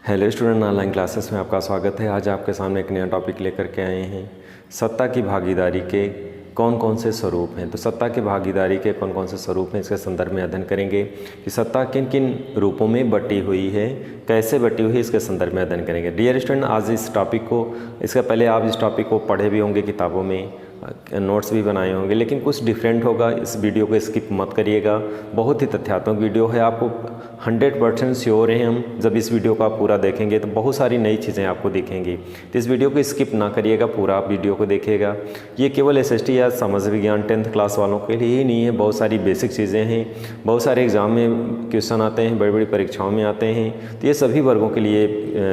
Hello student, online classes में आपका स्वागत है। आज आपके सामने एक नया टॉपिक लेकर के आए हैं। सत्ता की भागीदारी के कौन कौन से स्वरूप हैं। तो सत्ता की भागीदारी के कौन कौन से स्वरूप हैं, इसके संदर्भ में अध्ययन करेंगे कि सत्ता किन किन रूपों में बटी हुई है, कैसे बटी हुई है, इसके संदर्भ में अध्ययन करेंगे। डियर स्टूडेंट, आज इस टॉपिक को, इसके पहले आप इस टॉपिक को पढ़े भी होंगे, किताबों में नोट्स भी बनाए होंगे, लेकिन कुछ डिफरेंट होगा। इस वीडियो को स्किप मत करिएगा। बहुत ही तथ्यात्मक वीडियो है। आपको 100% श्योर हैं हम, जब इस वीडियो को आप पूरा देखेंगे तो बहुत सारी नई चीज़ें आपको दिखेंगी। तो इस वीडियो को स्किप ना करिएगा, पूरा आप वीडियो को देखिएगा। ये केवल एसएसटी या समाज विज्ञान 10th क्लास वालों के लिए ही नहीं है, बहुत सारी बेसिक चीज़ें हैं। बहुत सारे एग्जाम में क्वेश्चन आते हैं, बड़ी बड़ी परीक्षाओं में आते हैं। तो ये सभी वर्गों के लिए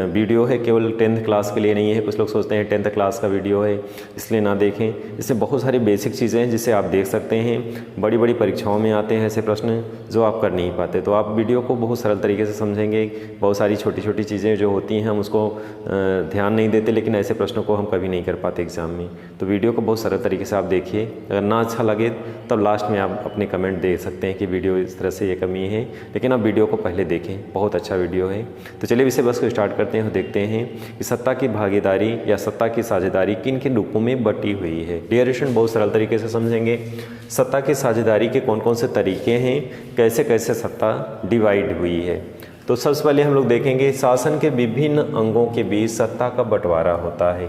वीडियो है, केवल 10th क्लास के लिए नहीं है। कुछ लोग सोचते हैं 10th क्लास का वीडियो है इसलिए ना देखें। इससे बहुत सारी बेसिक चीज़ें हैं जिसे आप देख सकते हैं। बड़ी बड़ी परीक्षाओं में आते हैं ऐसे प्रश्न जो आप कर नहीं पाते, तो आप वीडियो को बहुत सरल तरीके से समझेंगे। बहुत सारी छोटी छोटी चीज़ें जो होती हैं हम उसको ध्यान नहीं देते, लेकिन ऐसे प्रश्नों को हम कभी नहीं कर पाते एग्ज़ाम में। तो वीडियो को बहुत सरल तरीके से आप देखिए। अगर ना अच्छा लगे तब लास्ट में आप अपने कमेंट दे सकते हैं कि वीडियो इस तरह से ये कमी है, लेकिन आप वीडियो को पहले देखें, बहुत अच्छा वीडियो है। तो चलिए विषय बस को स्टार्ट करते हैं और देखते हैं कि सत्ता की भागीदारी या सत्ता की साझेदारी किन किन रूपों में बटी हुई है। डियर स्टूडेंट, बहुत सरल तरीके से समझेंगे। सत्ता की साझेदारी के कौन कौन से तरीके हैं, कैसे कैसे सत्ता डिवाइड हुई है। तो सबसे पहले हम लोग देखेंगे शासन के विभिन्न अंगों के बीच सत्ता का बंटवारा होता है।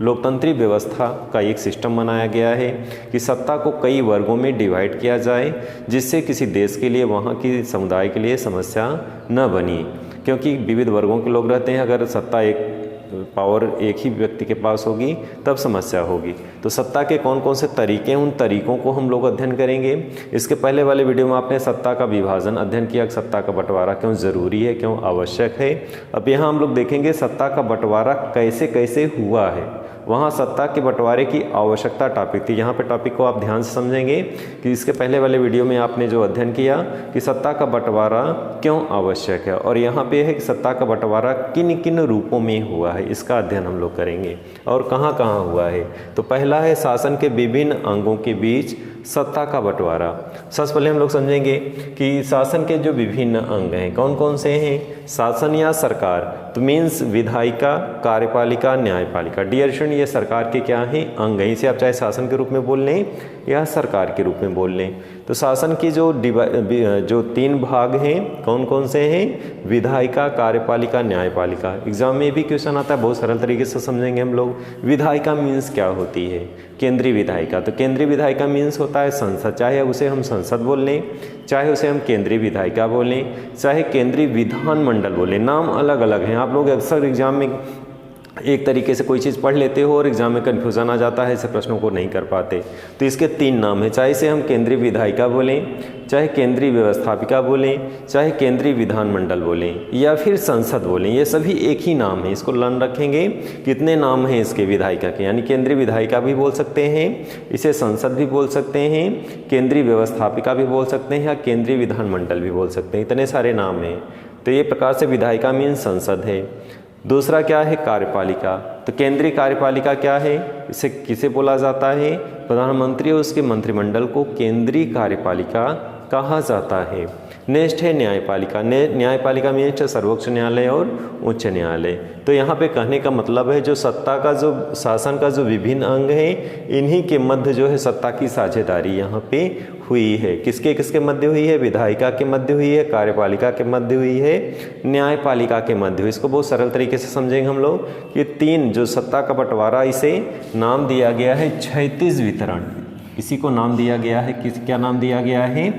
लोकतंत्रीय व्यवस्था का एक सिस्टम बनाया गया है कि सत्ता को कई वर्गों में डिवाइड किया जाए, जिससे किसी देश के लिए, वहाँ की समुदाय के लिए समस्या न बनी, क्योंकि विविध वर्गों के लोग रहते हैं। अगर सत्ता पावर एक ही व्यक्ति के पास होगी तब समस्या होगी। तो सत्ता के कौन कौन से तरीके हैं, उन तरीकों को हम लोग अध्ययन करेंगे। इसके पहले वाले वीडियो में आपने सत्ता का विभाजन अध्ययन किया, सत्ता का बंटवारा क्यों ज़रूरी है, क्यों आवश्यक है। अब यहाँ हम लोग देखेंगे सत्ता का बंटवारा कैसे कैसे हुआ है। वहाँ सत्ता के बंटवारे की आवश्यकता टॉपिक थी। यहाँ पे टॉपिक को आप ध्यान से समझेंगे कि इसके पहले वाले वीडियो में आपने जो अध्ययन किया कि सत्ता का बंटवारा क्यों आवश्यक है, और यहाँ पे है कि सत्ता का बंटवारा किन किन रूपों में हुआ है, इसका अध्ययन हम लोग करेंगे और कहाँ कहाँ हुआ है। तो पहला है शासन के विभिन्न अंगों के बीच सत्ता का बंटवारा। सबसे पहले हम लोग समझेंगे कि शासन के जो विभिन्न अंग हैं कौन कौन से हैं। शासन या सरकार, तो मीन्स विधायिका, कार्यपालिका, न्यायपालिका। डियर स्टूडेंट, ये सरकार के क्या हैं, अंग हैं। इसे आप चाहे शासन के रूप में बोल लें या सरकार के रूप में बोल लें। तो शासन की जो 3 भाग हैं कौन कौन से हैं, विधायिका, कार्यपालिका, न्यायपालिका। एग्जाम में भी क्वेश्चन आता है, बहुत सरल तरीके से समझेंगे हम लोग। विधायिका मीन्स क्या होती है, केंद्रीय विधायिका। तो केंद्रीय विधायिका मीन्स होता है संसद, चाहे उसे हम संसद बोल लें, चाहे उसे हम केंद्रीय विधायिका बोलें, चाहे केंद्रीय विधानमंडल बोलें। नाम अलग अलग हैं। आप लोग अक्सर एग्जाम में एक तरीके से कोई चीज़ पढ़ लेते हो और एग्जाम में कन्फ्यूज़न आ जाता है, ऐसे प्रश्नों को नहीं कर पाते। तो इसके 3 नाम हैं, चाहे इसे हम केंद्रीय विधायिका बोलें, चाहे केंद्रीय व्यवस्थापिका बोलें, चाहे केंद्रीय विधानमंडल बोलें, या फिर संसद बोलें। ये सभी एक ही नाम है। इसको लर्न रखेंगे। कितने नाम हैं इसके विधायिका के, यानी केंद्रीय विधायिका भी बोल सकते हैं, इसे संसद भी बोल सकते हैं, केंद्रीय व्यवस्थापिका भी बोल सकते हैं, या केंद्रीय विधानमंडल भी बोल सकते हैं। इतने सारे नाम हैं। तो ये प्रकार से विधायिका मीन्स संसद है। दूसरा क्या है, कार्यपालिका। तो केंद्रीय कार्यपालिका क्या है, इसे किसे बोला जाता है, प्रधानमंत्री और उसके मंत्रिमंडल को केंद्रीय कार्यपालिका कहा जाता है। नेक्स्ट है न्यायपालिका। न्यायपालिका में सर्वोच्च न्यायालय और उच्च न्यायालय। तो यहाँ पे कहने का मतलब है जो सत्ता का, जो शासन का जो विभिन्न अंग हैं, इन्हीं के मध्य जो है सत्ता की साझेदारी यहाँ पे हुई है। किसके किसके मध्य हुई है, विधायिका के मध्य हुई है, कार्यपालिका के मध्य हुई है, न्यायपालिका के मध्य हुई। इसको बहुत सरल तरीके से समझेंगे हम लोग कि 3 जो सत्ता का बंटवारा, इसे नाम दिया गया है क्षैतिज वितरण। इसी को नाम दिया गया है, क्या नाम दिया गया है,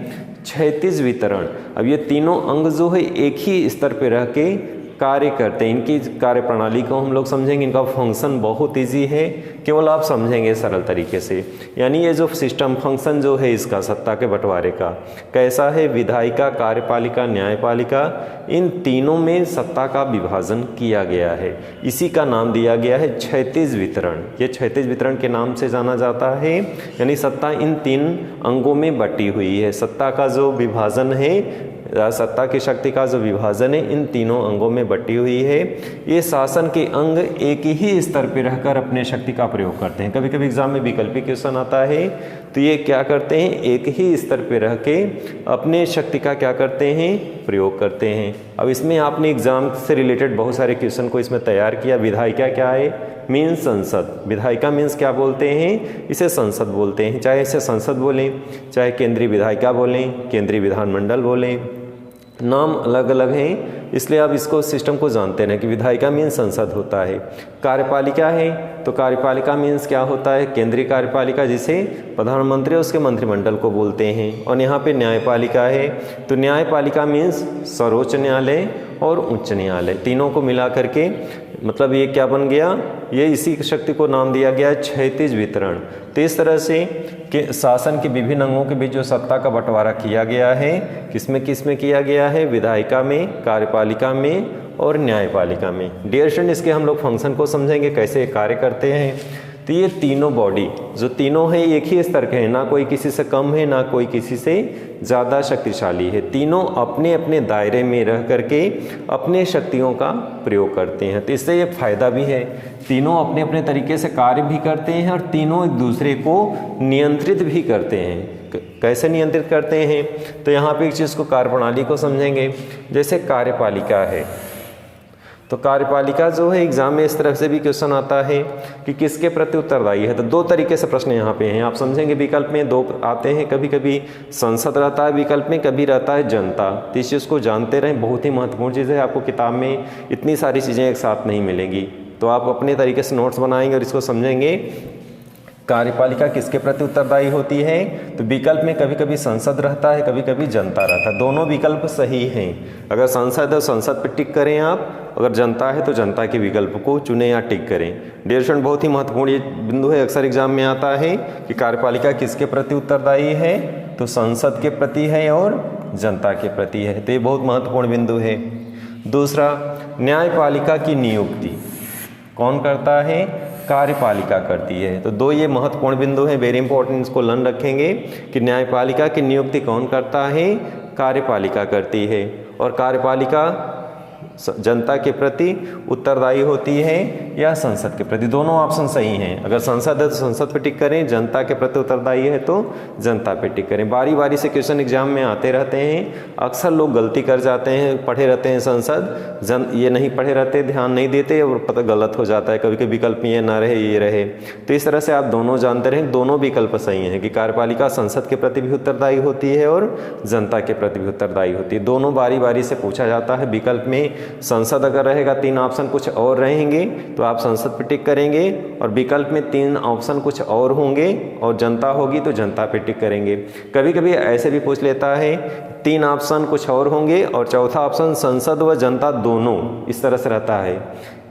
क्षैतिज वितरण। अब ये तीनों अंग जो है एक ही स्तर पे रह के कार्य करते हैं। इनकी कार्य प्रणाली को हम लोग समझेंगे। इनका फंक्शन बहुत इजी है, केवल आप समझेंगे सरल तरीके से। यानी ये जो सिस्टम फंक्शन जो है इसका सत्ता के बंटवारे का कैसा है, विधायिका, कार्यपालिका, न्यायपालिका, इन तीनों में सत्ता का विभाजन किया गया है। इसी का नाम दिया गया है क्षैतिज वितरण। ये क्षैतिज वितरण के नाम से जाना जाता है। यानी सत्ता इन 3 अंगों में बटी हुई है। सत्ता का जो विभाजन है सत्ता की शक्ति का जो विभाजन है इन तीनों अंगों में बटी हुई है। ये शासन के अंग एक ही स्तर पर रहकर अपने शक्ति का प्रयोग करते हैं। कभी कभी एग्जाम में वैकल्पिक क्वेश्चन आता है तो ये क्या करते हैं, एक ही स्तर पर रह के अपने शक्ति का क्या करते हैं, प्रयोग करते हैं। अब इसमें आपने एग्जाम से रिलेटेड बहुत सारे क्वेश्चन को इसमें तैयार किया। विधायिका क्या है, मीन्स संसद। विधायिका मीन्स क्या बोलते हैं, इसे संसद बोलते हैं। चाहे इसे संसद बोलें, चाहे केंद्रीय विधायिका बोलें, केंद्रीय विधानमंडल बोलें, नाम अलग अलग हैं, इसलिए आप इसको सिस्टम को जानते हैं कि विधायिका मीन्स संसद होता है। कार्यपालिका है तो कार्यपालिका मीन्स क्या होता है, केंद्रीय कार्यपालिका जिसे प्रधानमंत्री और उसके मंत्रिमंडल को बोलते हैं। और यहाँ पे न्यायपालिका है तो न्यायपालिका मीन्स सर्वोच्च न्यायालय और उच्च न्यायालय, तीनों को मिला करके मतलब ये क्या बन गया, ये इसी शक्ति को नाम दिया गया है क्षैतिज वितरण। तो इस तरह से कि शासन के विभिन्न अंगों के बीच जो सत्ता का बंटवारा किया गया है, किसमें किया गया है, विधायिका में, कार्यपालिका में और न्यायपालिका में। डियर स्टूडेंट, इसके हम लोग फंक्शन को समझेंगे, कैसे कार्य करते हैं। तो ये तीनों बॉडी जो तीनों है एक ही स्तर के हैं, ना कोई किसी से कम है ना कोई किसी से ज़्यादा शक्तिशाली है। तीनों अपने अपने दायरे में रह करके अपने शक्तियों का प्रयोग करते हैं। तो इससे ये फायदा भी है, तीनों अपने अपने तरीके से कार्य भी करते हैं और तीनों एक दूसरे को नियंत्रित भी करते हैं। कैसे नियंत्रित करते हैं, तो यहाँ पे एक चीज़ को कार्यप्रणाली को समझेंगे। जैसे कार्यपालिका है तो कार्यपालिका जो है एग्जाम में इस तरह से भी क्वेश्चन आता है कि किसके प्रति उत्तरदायी है। तो दो तरीके से प्रश्न यहाँ पे हैं, आप समझेंगे। विकल्प में दो आते हैं, कभी कभी संसद रहता है विकल्प में, कभी रहता है जनता। तो इस चीज़ को जानते रहें, बहुत ही महत्वपूर्ण चीज़ है। आपको किताब में इतनी सारी चीज़ें एक साथ नहीं मिलेंगी, तो आप अपने तरीके से नोट्स बनाएंगे और इसको समझेंगे। कार्यपालिका किसके प्रति उत्तरदायी होती है, तो विकल्प में कभी कभी संसद रहता है, कभी कभी जनता रहता है। दोनों विकल्प सही हैं। अगर संसद है संसद पर टिक करें आप, अगर जनता है तो जनता के विकल्प को चुनें या टिक करें। डियर स्टूडेंट, बहुत ही महत्वपूर्ण ये बिंदु है, अक्सर एग्जाम में आता है कि कार्यपालिका किसके प्रति उत्तरदायी है, तो संसद के प्रति है और जनता के प्रति है। तो ये बहुत महत्वपूर्ण बिंदु है। दूसरा, न्यायपालिका की नियुक्ति कौन करता है, कार्यपालिका करती है। तो दो ये महत्वपूर्ण बिंदु हैं, वेरी इंपॉर्टेंट, इसको लर्न रखेंगे कि न्यायपालिका की नियुक्ति कौन करता है, कार्यपालिका करती है। और कार्यपालिका जनता के प्रति उत्तरदायी होती है या संसद के प्रति, दोनों ऑप्शन सही हैं। अगर संसद है तो संसद पे टिक करें, जनता के प्रति उत्तरदायी है तो जनता पे टिक करें। बारी बारी से क्वेश्चन एग्जाम में आते रहते हैं। अक्सर लोग गलती कर जाते हैं, पढ़े रहते हैं संसद, ये नहीं पढ़े रहते, ध्यान नहीं देते और पता गलत हो जाता है। कभी कभी विकल्प ये ना रहे ये रहे। तो इस तरह से आप दोनों जानते रहें, दोनों विकल्प सही हैं कि कार्यपालिका संसद के प्रति भी उत्तरदायी होती है और जनता के प्रति भी उत्तरदायी होती है। दोनों बारी बारी से पूछा जाता है। विकल्प में संसद अगर रहेगा, तीन ऑप्शन कुछ और रहेंगे तो आप संसद पे टिक करेंगे, और विकल्प में तीन ऑप्शन कुछ और होंगे और जनता होगी तो जनता पे टिक करेंगे। कभी कभी ऐसे भी पूछ लेता है, तीन ऑप्शन कुछ और होंगे और चौथा ऑप्शन संसद व जनता दोनों, इस तरह से रहता है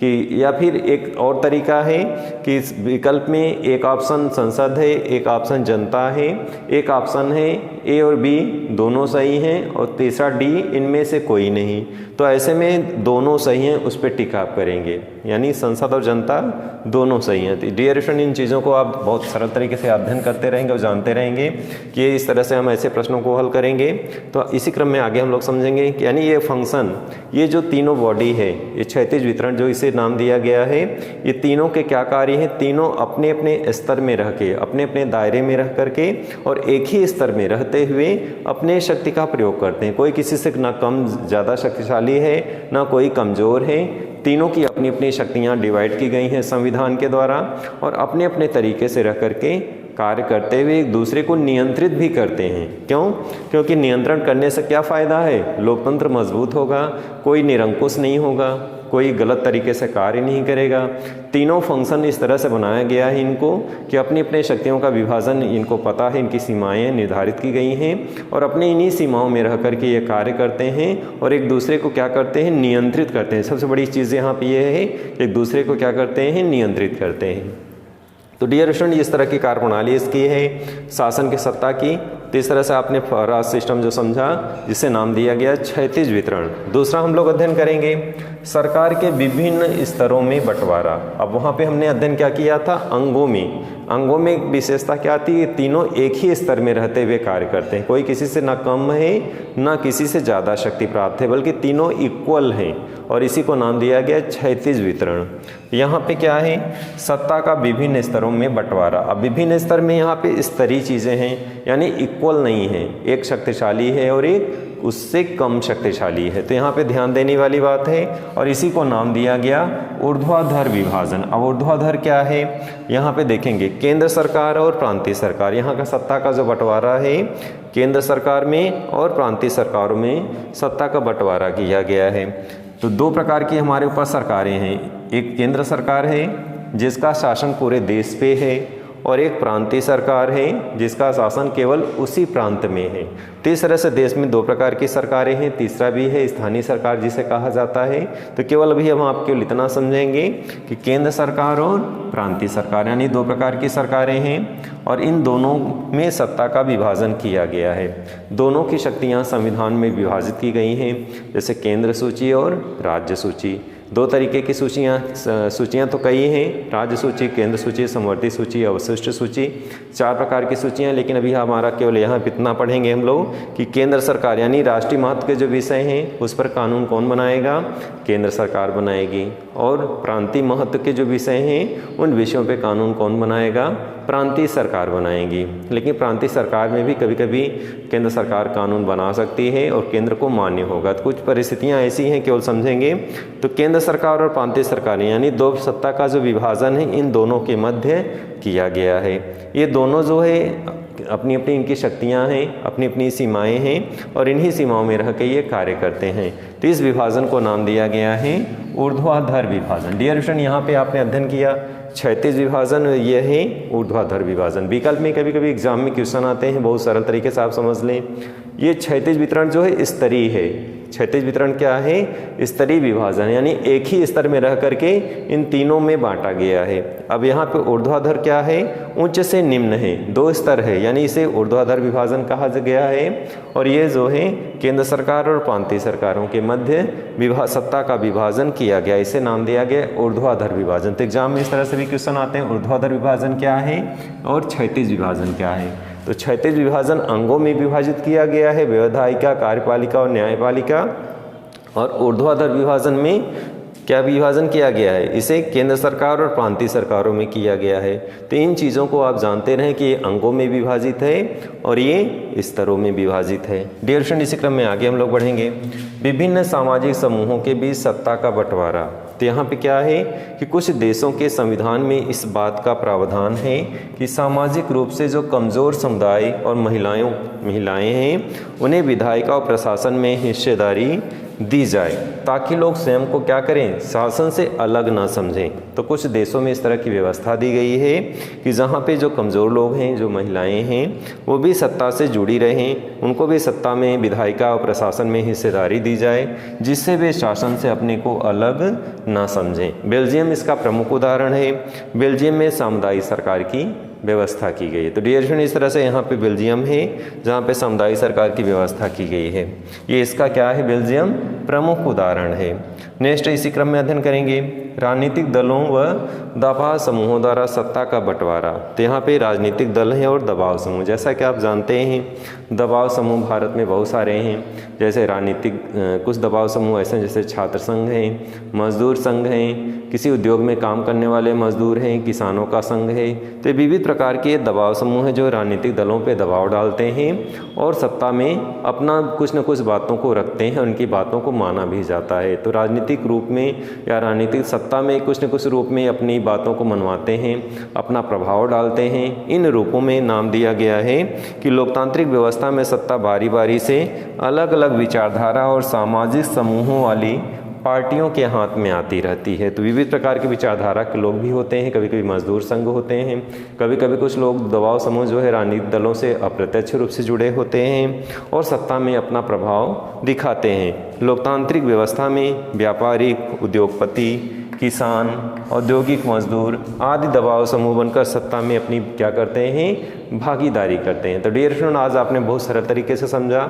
कि, या फिर एक और तरीका है कि इस विकल्प में एक ऑप्शन संसद है, एक ऑप्शन जनता है, एक ऑप्शन है ए और बी दोनों सही हैं और तीसरा डी, इनमें से कोई नहीं। तो ऐसे में दोनों सही हैं, उस पर टिक आप करेंगे, यानी संसद और जनता दोनों सही हैं। तो डियर स्टूडेंट, इन चीज़ों को आप बहुत सरल तरीके से अध्ययन करते रहेंगे और जानते रहेंगे कि इस तरह से हम ऐसे प्रश्नों को हल करेंगे। तो इसी क्रम में आगे हम लोग समझेंगे कि यानी ये फंक्शन, ये जो तीनों बॉडी है, ये क्षैतिज वितरण जो इसे नाम दिया गया है, ये तीनों के क्या कार्य हैं, तीनों अपने अपने स्तर में रह के, अपने अपने दायरे में रह करके और एक ही स्तर में रहते हुए अपने शक्ति का प्रयोग करते हैं। कोई किसी से ना कम ज़्यादा शक्तिशाली है, ना कोई कमज़ोर है। तीनों की अपनी अपनी शक्तियाँ डिवाइड की गई हैं संविधान के द्वारा और अपने अपने तरीके से रह करके कार्य करते हुए एक दूसरे को नियंत्रित भी करते हैं। क्यों? क्योंकि नियंत्रण करने से क्या फ़ायदा है, लोकतंत्र मजबूत होगा, कोई निरंकुश नहीं होगा, कोई गलत तरीके से कार्य नहीं करेगा। तीनों फंक्शन इस तरह से बनाया गया है इनको कि अपनी अपनी शक्तियों का विभाजन इनको पता है, इनकी सीमाएं निर्धारित की गई हैं और अपने इन्हीं सीमाओं में रह करके ये कार्य करते हैं और एक दूसरे को क्या करते हैं, नियंत्रित करते हैं। सबसे बड़ी चीज़ यहाँ पे ये है कि एक दूसरे को क्या करते हैं, नियंत्रित करते हैं। तो डियर स्टूडेंट, इस तरह की कार्यप्रणाली इसकी है शासन की सत्ता की। तो इस तरह से आपने राज सिस्टम जो समझा, जिसे नाम दिया गया क्षैतिज वितरण। दूसरा हम लोग अध्ययन करेंगे सरकार के विभिन्न स्तरों में बंटवारा। अब वहाँ पे हमने अध्ययन क्या किया था, अंगों में। अंगों में विशेषता क्या आती है, तीनों एक ही स्तर में रहते हुए कार्य करते हैं, कोई किसी से ना कम है ना किसी से ज़्यादा शक्ति प्राप्त है, बल्कि तीनों इक्वल हैं, और इसी को नाम दिया गया क्षैतिज वितरण। यहाँ पे क्या है, सत्ता का विभिन्न स्तरों में बंटवारा। अब विभिन्न स्तर में यहाँ पे स्तरीय चीज़ें हैं, यानी इक्वल नहीं है, एक शक्तिशाली है और एक उससे कम शक्तिशाली है, तो यहाँ पे ध्यान देने वाली बात है, और इसी को नाम दिया गया ऊर्ध्वाधर विभाजन। अब ऊर्ध्वाधर क्या है, यहाँ पे देखेंगे केंद्र सरकार और प्रांतीय सरकार, यहाँ का सत्ता का जो बंटवारा है केंद्र सरकार में और प्रांतीय सरकारों में सत्ता का बंटवारा किया गया है। तो दो प्रकार की हमारे ऊपर सरकारें हैं, एक केंद्र सरकार है जिसका शासन पूरे देश पे है, और एक प्रांतीय सरकार है जिसका शासन केवल उसी प्रांत में है। तो इस तरह से देश में दो प्रकार की सरकारें हैं। तीसरा भी है स्थानीय सरकार जिसे कहा जाता है। तो केवल अभी हम आपको इतना समझेंगे कि केंद्र सरकार और प्रांतीय सरकार यानी दो प्रकार की सरकारें हैं, और इन दोनों में सत्ता का विभाजन किया गया है। दोनों की शक्तियाँ संविधान में विभाजित की गई हैं, जैसे केंद्र सूची और राज्य सूची। दो तरीके की सूचियाँ तो कई हैं, राज्य सूची, केंद्र सूची, समवर्ती सूची, अवशिष्ट सूची, चार प्रकार की सूचियाँ। लेकिन अभी हमारा केवल यहाँ इतना पढ़ेंगे हम लोग कि केंद्र सरकार यानी राष्ट्रीय महत्व के जो विषय हैं उस पर कानून कौन बनाएगा, केंद्र सरकार बनाएगी, और प्रांतीय महत्व के जो विषय हैं उन विषयों पे कानून कौन बनाएगा, प्रांतीय सरकार बनाएगी। लेकिन प्रांतीय सरकार में भी कभी कभी केंद्र सरकार कानून बना सकती है और केंद्र को मान्य होगा। तो कुछ परिस्थितियाँ ऐसी हैं, केवल समझेंगे। तो केंद्र सरकार और प्रांतीय सरकार यानी दो सत्ता का जो विभाजन है इन दोनों के मध्य किया गया है। ये दोनों जो है अपनी अपनी इनकी शक्तियां हैं, अपनी अपनी सीमाएं हैं, और इन्हीं सीमाओं में रह के ये कार्य करते हैं। तो इस विभाजन को नाम दिया गया है ऊर्ध्वाधर विभाजन। डियर स्टूडेंट, यहाँ पे आपने अध्ययन किया क्षैतिज विभाजन, ये है ऊर्ध्वाधर विभाजन। विकल्प में कभी कभी एग्जाम में क्वेश्चन आते हैं, बहुत सरल तरीके से आप समझ लें। ये क्षैतिज वितरण जो है स्तरीय है। क्षैतिज वितरण क्या है, स्तरीय विभाजन, यानी एक ही स्तर में रह करके इन तीनों में बांटा गया है। अब यहाँ पे ऊर्ध्वाधर क्या है, उच्च से निम्न है, दो स्तर है, यानी इसे ऊर्ध्वाधर विभाजन कहा गया है। और ये जो है केंद्र सरकार और प्रांतीय सरकारों के मध्य सत्ता का विभाजन किया गया, इसे नाम दिया गया ऊर्ध्वाधर विभाजन। तो एग्जाम में इस तरह से भी क्वेश्चन आते हैं, ऊर्ध्वाधर विभाजन क्या है और क्षैतिज विभाजन क्या है। तो क्षैतिज विभाजन अंगों में विभाजित किया गया है, व्यवधायिका, कार्यपालिका और न्यायपालिका, और ऊर्ध्वाधर विभाजन में क्या विभाजन किया गया है, इसे केंद्र सरकार और प्रांतीय सरकारों में किया गया है। तो इन चीज़ों को आप जानते रहें कि ये अंगों में विभाजित है और ये स्तरों में विभाजित है। डियर स्टूडेंट, इसी क्रम में आगे हम लोग बढ़ेंगे। विभिन्न सामाजिक समूहों के बीच सत्ता का बंटवारा। तो यहाँ पे क्या है कि कुछ देशों के संविधान में इस बात का प्रावधान है कि सामाजिक रूप से जो कमज़ोर समुदाय और महिलाएं हैं उन्हें विधायिका और प्रशासन में हिस्सेदारी दी जाए, ताकि लोग स्वयं को क्या करें, शासन से अलग ना समझें। तो कुछ देशों में इस तरह की व्यवस्था दी गई है कि जहाँ पे जो कमज़ोर लोग हैं, जो महिलाएं हैं, वो भी सत्ता से जुड़ी रहें, उनको भी सत्ता में, विधायिका और प्रशासन में हिस्सेदारी दी जाए, जिससे वे शासन से अपने को अलग ना समझें। बेल्जियम इसका प्रमुख उदाहरण है। बेल्जियम में सामुदायिक सरकार की व्यवस्था की गई है। तो डियर स्टूडेंट, इस तरह से यहाँ पे बेल्जियम है जहाँ पे सामुदायिक सरकार की व्यवस्था की गई है। ये इसका क्या है, बेल्जियम प्रमुख उदाहरण है। नेक्स्ट इसी क्रम में अध्ययन करेंगे राजनीतिक दलों व दबाव समूहों द्वारा सत्ता का बंटवारा। तो यहाँ पे राजनीतिक दल हैं और दबाव समूह। जैसा कि आप जानते हैं दबाव समूह भारत में बहुत सारे हैं, जैसे राजनीतिक कुछ दबाव समूह ऐसे हैं जैसे छात्र संघ हैं, मजदूर संघ हैं, किसी उद्योग में काम करने वाले मजदूर हैं, किसानों का संघ है। तो विविध प्रकार के दबाव समूह हैं जो राजनीतिक दलों पे दबाव डालते हैं और सत्ता में अपना कुछ न कुछ बातों को रखते हैं, उनकी बातों को माना भी जाता है। तो राजनीतिक रूप में या राजनीतिक सत्ता में कुछ न कुछ रूप में अपनी बातों को मनवाते हैं, अपना प्रभाव डालते हैं। इन रूपों में नाम दिया गया है कि लोकतांत्रिक व्यवस्था में सत्ता बारी बारी से अलग अलग विचारधारा और सामाजिक समूहों वाली पार्टियों के हाथ में आती रहती है। तो विविध प्रकार की विचारधारा के लोग भी होते हैं, कभी कभी मजदूर संघ होते हैं, कभी कभी कुछ लोग दबाव समूह जो है राजनीतिक दलों से अप्रत्यक्ष रूप से जुड़े होते हैं और सत्ता में अपना प्रभाव दिखाते हैं। लोकतांत्रिक व्यवस्था में व्यापारिक, उद्योगपति, किसान, औद्योगिक मजदूर आदि दबाव समूह बनकर सत्ता में अपनी क्या करते हैं, भागीदारी करते हैं। तो डियर स्टूडेंट, आज आपने बहुत सरल तरीके से समझा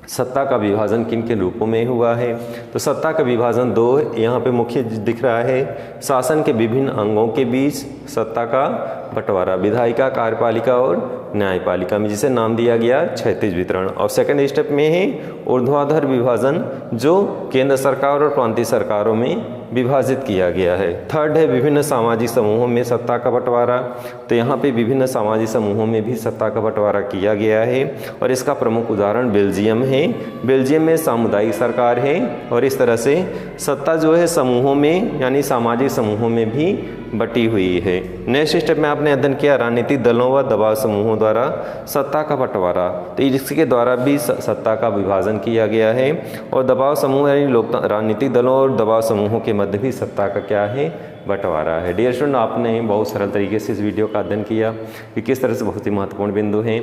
सत्ता का विभाजन किन किन रूपों में हुआ है। तो सत्ता का विभाजन दो यहाँ पे मुख्य दिख रहा है, शासन के विभिन्न अंगों के बीच सत्ता का बंटवारा, विधायिका, कार्यपालिका और न्यायपालिका में, जिसे नाम दिया गया क्षैतिज वितरण। और सेकंड स्टेप में है ऊर्ध्वाधर विभाजन, जो केंद्र सरकार और प्रांतीय सरकारों में विभाजित किया गया है। थर्ड है विभिन्न सामाजिक समूहों में सत्ता का बंटवारा। तो यहाँ पे विभिन्न सामाजिक समूहों में भी सत्ता का बंटवारा किया गया है और इसका प्रमुख उदाहरण बेल्जियम है। बेल्जियम में सामुदायिक सरकार है और इस तरह से सत्ता जो है समूहों में यानी सामाजिक समूहों में भी बटी हुई है। नेक्स्ट स्टेप में आपने अध्ययन किया राजनीतिक दलों व दबाव समूहों द्वारा सत्ता का बंटवारा। तो इसके द्वारा भी सत्ता का विभाजन किया गया है और दबाव समूह यानी राजनीतिक दलों और दबाव समूहों के मध्य भी सत्ता का क्या है, बंटवारा है। डियर स्टूडेंट, आपने बहुत सरल तरीके से इस वीडियो का अध्ययन किया कि किस तरह से बहुत ही महत्वपूर्ण बिंदु हैं।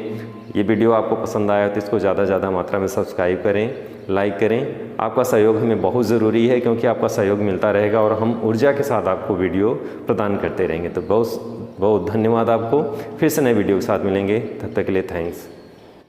ये वीडियो आपको पसंद आया तो इसको ज़्यादा से ज़्यादा मात्रा में सब्सक्राइब करें, लाइक करें। आपका सहयोग हमें बहुत ज़रूरी है क्योंकि आपका सहयोग मिलता रहेगा और हम ऊर्जा के साथ आपको वीडियो प्रदान करते रहेंगे। तो बहुत बहुत धन्यवाद आपको। फिर से नए वीडियो के साथ मिलेंगे, तब तक के लिए थैंक्स।